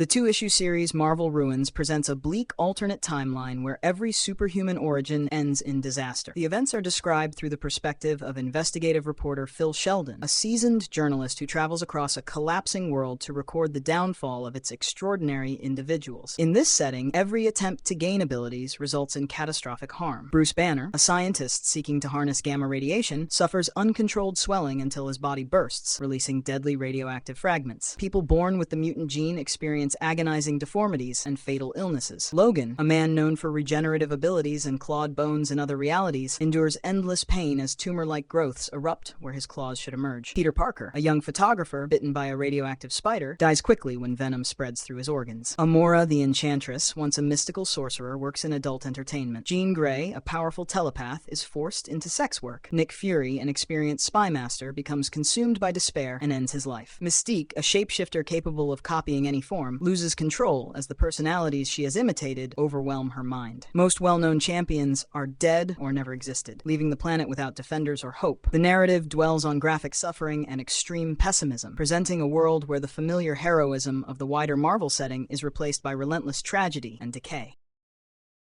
The two-issue series Marvel Ruins presents a bleak alternate timeline where every superhuman origin ends in disaster. The events are described through the perspective of investigative reporter Phil Sheldon, a seasoned journalist who travels across a collapsing world to record the downfall of its extraordinary individuals. In this setting, every attempt to gain abilities results in catastrophic harm. Bruce Banner, a scientist seeking to harness gamma radiation, suffers uncontrolled swelling until his body bursts, releasing deadly radioactive fragments. People born with the mutant gene experience agonizing deformities and fatal illnesses. Logan, a man known for regenerative abilities and clawed bones in other realities, endures endless pain as tumor-like growths erupt where his claws should emerge. Peter Parker, a young photographer bitten by a radioactive spider, dies quickly when venom spreads through his organs. Amora, the Enchantress, once a mystical sorcerer, works in adult entertainment. Jean Grey, a powerful telepath, is forced into sex work. Nick Fury, an experienced spy master, becomes consumed by despair and ends his life. Mystique, a shapeshifter capable of copying any form, loses control as the personalities she has imitated overwhelm her mind. Most well-known champions are dead or never existed, leaving the planet without defenders or hope. The narrative dwells on graphic suffering and extreme pessimism, presenting a world where the familiar heroism of the wider Marvel setting is replaced by relentless tragedy and decay.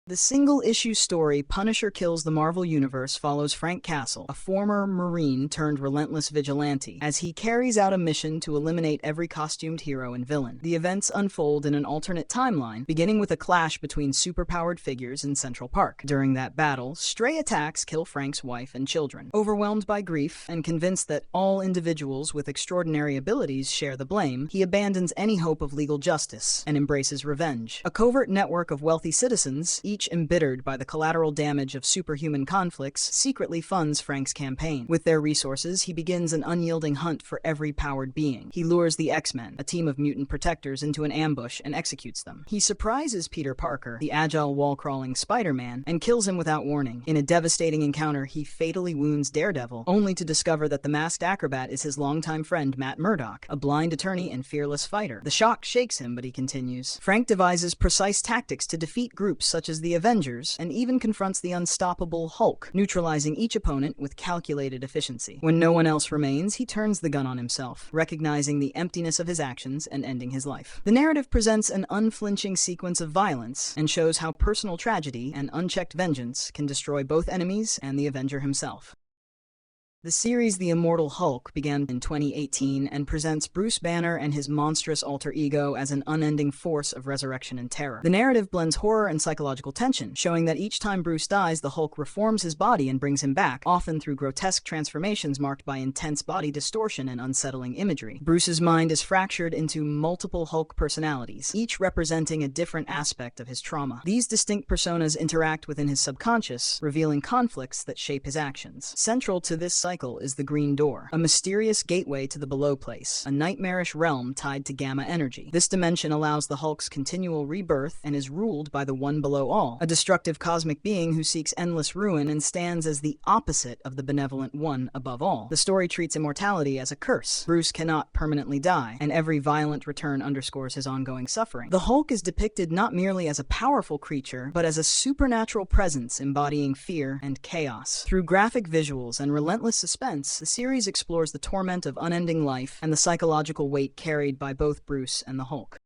The single-issue story Punisher Kills the Marvel Universe follows Frank Castle, a former Marine turned relentless vigilante, as he carries out a mission to eliminate every costumed hero and villain. The events unfold in an alternate timeline, beginning with a clash between superpowered figures in Central Park. During that battle, stray attacks kill Frank's wife and children. Overwhelmed by grief and convinced that all individuals with extraordinary abilities share the blame, he abandons any hope of legal justice and embraces revenge. A covert network of wealthy citizens, each embittered by the collateral damage of superhuman conflicts, secretly funds Frank's campaign. With their resources, he begins an unyielding hunt for every powered being. He lures the X-Men, a team of mutant protectors, into an ambush and executes them. He surprises Peter Parker, the agile wall-crawling Spider-Man, and kills him without warning. In a devastating encounter, he fatally wounds Daredevil, only to discover that the masked acrobat is his longtime friend Matt Murdock, a blind attorney and fearless fighter. The shock shakes him, but he continues. Frank devises precise tactics to defeat groups such as the Avengers, and even confronts the unstoppable Hulk, neutralizing each opponent with calculated efficiency. When no one else remains, he turns the gun on himself, recognizing the emptiness of his actions and ending his life. The narrative presents an unflinching sequence of violence and shows how personal tragedy and unchecked vengeance can destroy both enemies and the Avenger himself. The series The Immortal Hulk began in 2018 and presents Bruce Banner and his monstrous alter ego as an unending force of resurrection and terror. The narrative blends horror and psychological tension, showing that each time Bruce dies, the Hulk reforms his body and brings him back, often through grotesque transformations marked by intense body distortion and unsettling imagery. Bruce's mind is fractured into multiple Hulk personalities, each representing a different aspect of his trauma. These distinct personas interact within his subconscious, revealing conflicts that shape his actions. Central to this cycle is the Green Door, a mysterious gateway to the Below Place, a nightmarish realm tied to gamma energy. This dimension allows the Hulk's continual rebirth and is ruled by the One Below All, a destructive cosmic being who seeks endless ruin and stands as the opposite of the benevolent One Above All. The story treats immortality as a curse. Bruce cannot permanently die, and every violent return underscores his ongoing suffering. The Hulk is depicted not merely as a powerful creature, but as a supernatural presence embodying fear and chaos. Through graphic visuals and relentless suspense, the series explores the torment of unending life and the psychological weight carried by both Bruce and the Hulk.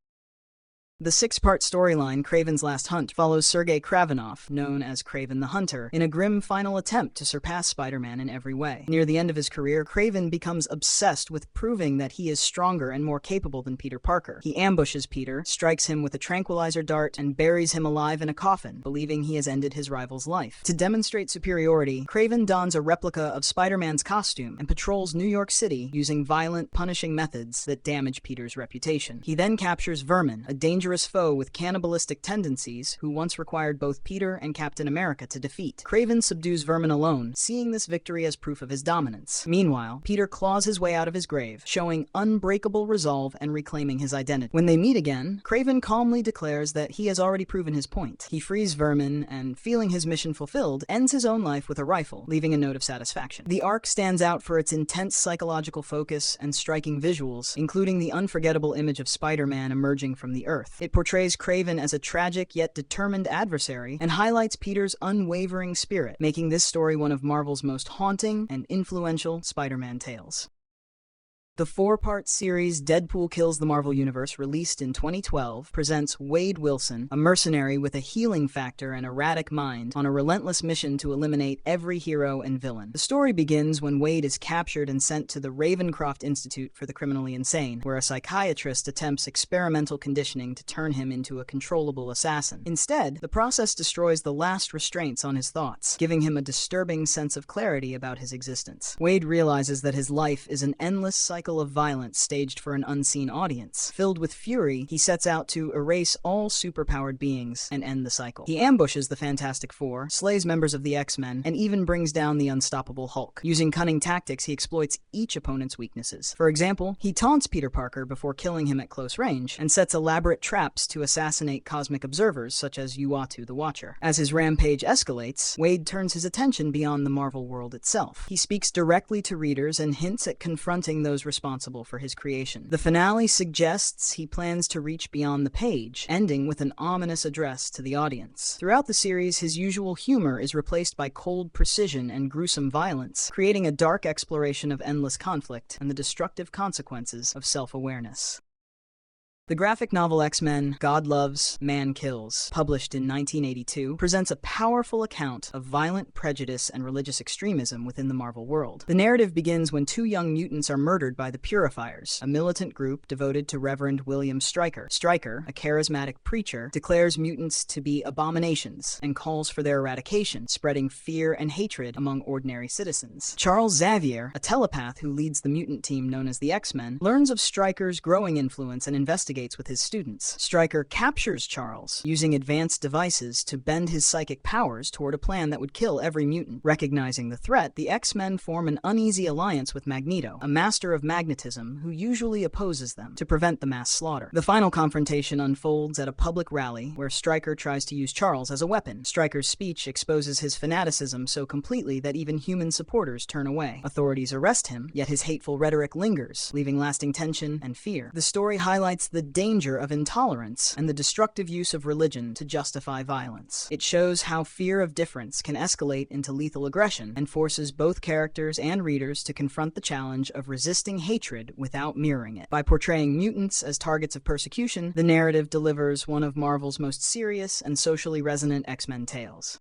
The six-part storyline, Kraven's Last Hunt, follows Sergei Kravinoff, known as Kraven the Hunter, in a grim final attempt to surpass Spider-Man in every way. Near the end of his career, Kraven becomes obsessed with proving that he is stronger and more capable than Peter Parker. He ambushes Peter, strikes him with a tranquilizer dart, and buries him alive in a coffin, believing he has ended his rival's life. To demonstrate superiority, Kraven dons a replica of Spider-Man's costume and patrols New York City using violent, punishing methods that damage Peter's reputation. He then captures Vermin, a dangerous foe with cannibalistic tendencies who once required both Peter and Captain America to defeat. Kraven subdues Vermin alone, seeing this victory as proof of his dominance. Meanwhile, Peter claws his way out of his grave, showing unbreakable resolve and reclaiming his identity. When they meet again, Kraven calmly declares that he has already proven his point. He frees Vermin and, feeling his mission fulfilled, ends his own life with a rifle, leaving a note of satisfaction. The arc stands out for its intense psychological focus and striking visuals, including the unforgettable image of Spider-Man emerging from the Earth. It portrays Kraven as a tragic yet determined adversary and highlights Peter's unwavering spirit, making this story one of Marvel's most haunting and influential Spider-Man tales. The four-part series Deadpool Kills the Marvel Universe, released in 2012, presents Wade Wilson, a mercenary with a healing factor and erratic mind, on a relentless mission to eliminate every hero and villain. The story begins when Wade is captured and sent to the Ravencroft Institute for the Criminally Insane, where a psychiatrist attempts experimental conditioning to turn him into a controllable assassin. Instead, the process destroys the last restraints on his thoughts, giving him a disturbing sense of clarity about his existence. Wade realizes that his life is an endless cycle of violence staged for an unseen audience. Filled with fury, he sets out to erase all superpowered beings and end the cycle. He ambushes the Fantastic Four, slays members of the X-Men, and even brings down the unstoppable Hulk. Using cunning tactics, he exploits each opponent's weaknesses. For example, he taunts Peter Parker before killing him at close range, and sets elaborate traps to assassinate cosmic observers such as Uatu the Watcher. As his rampage escalates, Wade turns his attention beyond the Marvel world itself. He speaks directly to readers and hints at confronting those responsible for his creation. The finale suggests he plans to reach beyond the page, ending with an ominous address to the audience. Throughout the series, his usual humor is replaced by cold precision and gruesome violence, creating a dark exploration of endless conflict and the destructive consequences of self-awareness. The graphic novel X-Men: God Loves, Man Kills, published in 1982, presents a powerful account of violent prejudice and religious extremism within the Marvel world. The narrative begins when two young mutants are murdered by the Purifiers, a militant group devoted to Reverend William Stryker. Stryker, a charismatic preacher, declares mutants to be abominations and calls for their eradication, spreading fear and hatred among ordinary citizens. Charles Xavier, a telepath who leads the mutant team known as the X-Men, learns of Stryker's growing influence and investigates with his students. Stryker captures Charles, using advanced devices to bend his psychic powers toward a plan that would kill every mutant. Recognizing the threat, the X-Men form an uneasy alliance with Magneto, a master of magnetism who usually opposes them, to prevent the mass slaughter. The final confrontation unfolds at a public rally where Stryker tries to use Charles as a weapon. Stryker's speech exposes his fanaticism so completely that even human supporters turn away. Authorities arrest him, yet his hateful rhetoric lingers, leaving lasting tension and fear. The story highlights the danger of intolerance and the destructive use of religion to justify violence. It shows how fear of difference can escalate into lethal aggression, and forces both characters and readers to confront the challenge of resisting hatred without mirroring it. By portraying mutants as targets of persecution, the narrative delivers one of Marvel's most serious and socially resonant X-Men tales.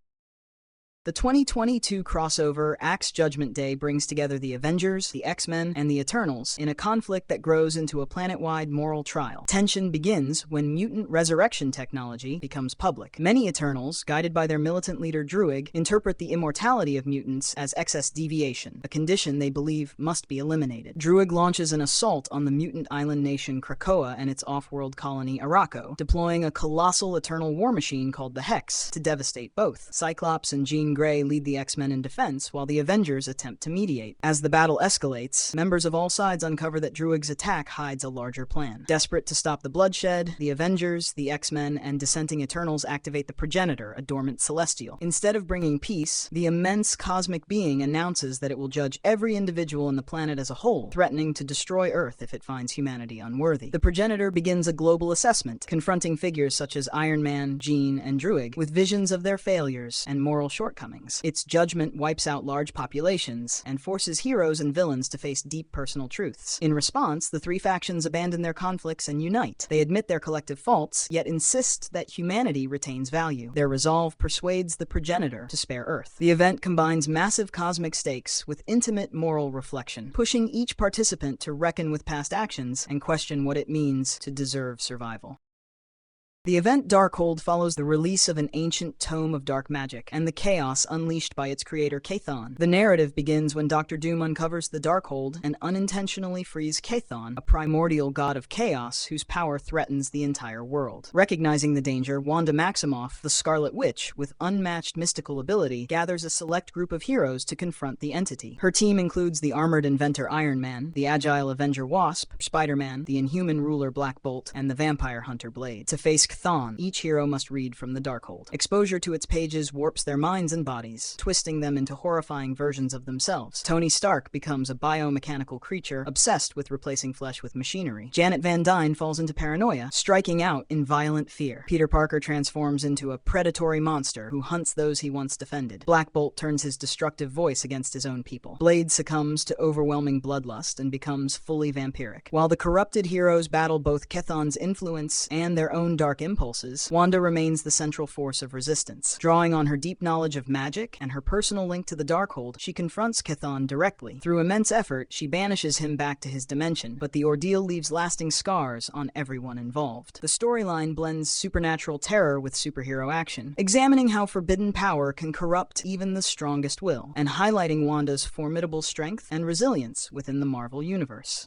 The 2022 crossover A.X.E Judgement Day brings together the Avengers, the X-Men, and the Eternals in a conflict that grows into a planet-wide moral trial. Tension begins when mutant resurrection technology becomes public. Many Eternals, guided by their militant leader Druig, interpret the immortality of mutants as excess deviation, a condition they believe must be eliminated. Druig launches an assault on the mutant island nation Krakoa and its off-world colony Arakko, deploying a colossal Eternal war machine called the Hex to devastate both. Cyclops and Jean Grey lead the X-Men in defense, while the Avengers attempt to mediate. As the battle escalates, members of all sides uncover that Druig's attack hides a larger plan. Desperate to stop the bloodshed, the Avengers, the X-Men, and dissenting Eternals activate the Progenitor, a dormant Celestial. Instead of bringing peace, the immense cosmic being announces that it will judge every individual on the planet as a whole, threatening to destroy Earth if it finds humanity unworthy. The Progenitor begins a global assessment, confronting figures such as Iron Man, Jean, and Druig with visions of their failures and moral shortcomings. Its judgment wipes out large populations and forces heroes and villains to face deep personal truths. In response, the three factions abandon their conflicts and unite. They admit their collective faults, yet insist that humanity retains value. Their resolve persuades the Progenitor to spare Earth. The event combines massive cosmic stakes with intimate moral reflection, pushing each participant to reckon with past actions and question what it means to deserve survival. The event Darkhold follows the release of an ancient tome of dark magic and the chaos unleashed by its creator Chthon. The narrative begins when Dr. Doom uncovers the Darkhold and unintentionally frees Chthon, a primordial god of chaos whose power threatens the entire world. Recognizing the danger, Wanda Maximoff, the Scarlet Witch, with unmatched mystical ability, gathers a select group of heroes to confront the entity. Her team includes the armored inventor Iron Man, the agile Avenger Wasp, Spider-Man, the inhuman ruler Black Bolt, and the vampire hunter Blade. To face Chthon. Each hero must read from the Darkhold. Exposure to its pages warps their minds and bodies, twisting them into horrifying versions of themselves. Tony Stark becomes a biomechanical creature, obsessed with replacing flesh with machinery. Janet Van Dyne falls into paranoia, striking out in violent fear. Peter Parker transforms into a predatory monster who hunts those he once defended. Black Bolt turns his destructive voice against his own people. Blade succumbs to overwhelming bloodlust and becomes fully vampiric. While the corrupted heroes battle both Chthon's influence and their own dark impulses, Wanda remains the central force of resistance. Drawing on her deep knowledge of magic and her personal link to the Darkhold, she confronts Chthon directly. Through immense effort, she banishes him back to his dimension, but the ordeal leaves lasting scars on everyone involved. The storyline blends supernatural terror with superhero action, examining how forbidden power can corrupt even the strongest will, and highlighting Wanda's formidable strength and resilience within the Marvel Universe.